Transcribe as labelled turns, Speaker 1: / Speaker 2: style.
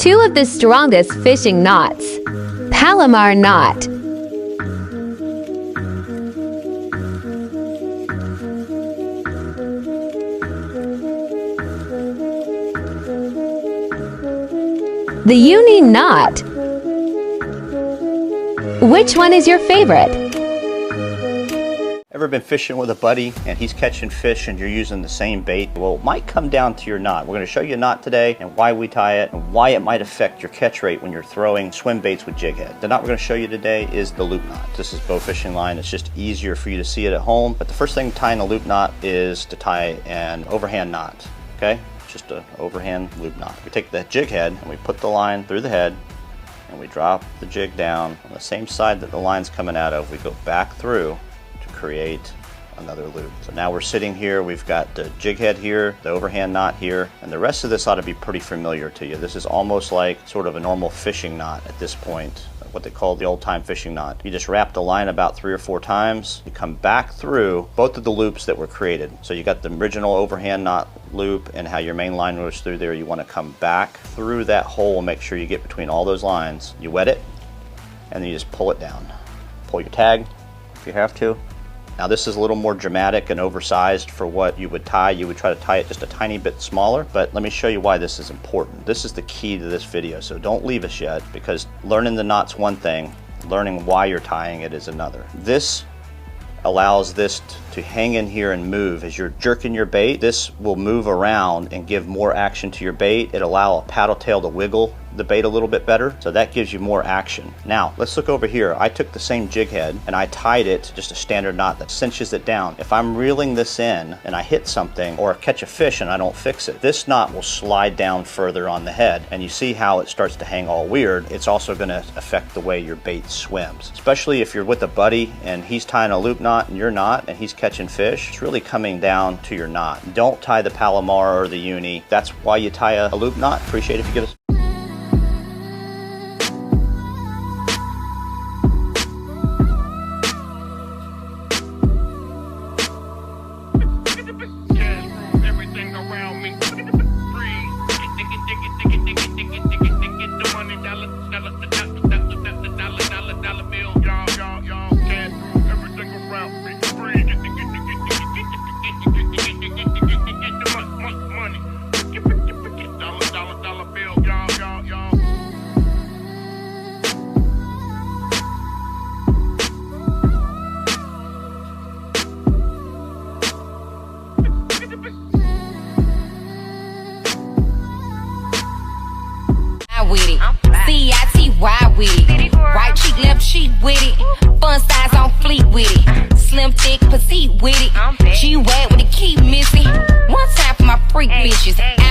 Speaker 1: Two of the strongest fishing knots. Palomar knot. The uni knot. Which one is your favorite?
Speaker 2: Ever been fishing with a buddy and he's catching fish and you're using the same bait? Well, it might come down to your knot. We're going to show you a knot today and why we tie it and why it might affect your catch rate when you're throwing swim baits with jig head. The knot we're going to show you today is the loop knot. This is bow fishing line. It's just easier for you to see it at home. But the first thing tying a loop knot is to tie an overhand knot. Okay? Just an overhand loop knot. We take the jig head and we put the line through the head and we drop the jig down on the same side that the line's coming out of. We go back through to create another loop. So now we're sitting here, we've got the jig head here, the overhand knot here, and the rest of this ought to be pretty familiar to you. This is almost like sort of a normal fishing knot at this point, what they call the old-time fishing knot. You just wrap the line about 3 or 4 times, you come back through both of the loops that were created. So you got the original overhand knot loop and how your main line goes through there. You want to come back through that hole and make sure you get between all those lines. You wet it, and then you just pull it down. Pull your tag if you have to. Now this is a little more dramatic and oversized for what you would tie. You would try to tie it just a tiny bit smaller, but let me show you why this is important. This is the key to this video, so don't leave us yet, because learning the knot's one thing, learning why you're tying it is another. This allows this to hang in here and move. As you're jerking your bait, this will move around and give more action to your bait. It'll allow a paddle tail to wiggle the bait a little bit better, so that gives you more action. Now let's look over here. I took the same jig head and I tied it just a standard knot that cinches it down. If I'm reeling this in and I hit something or catch a fish and I don't fix it, this knot will slide down further on the head, and you see how it starts to hang all weird. It's also going to affect the way your bait swims, especially if you're with a buddy and he's tying a loop knot and you're not, and he's catching fish. It's really coming down to your knot. Don't tie the Palomar or the uni. That's why you tie a loop knot. Appreciate it if you give us
Speaker 3: with it. C-I-T-Y with it. Right cheek, left cheek with it. Fun size on fleek with it. Slim, thick, petite with it. G-Wag with the key missing. One time for my freak bitches.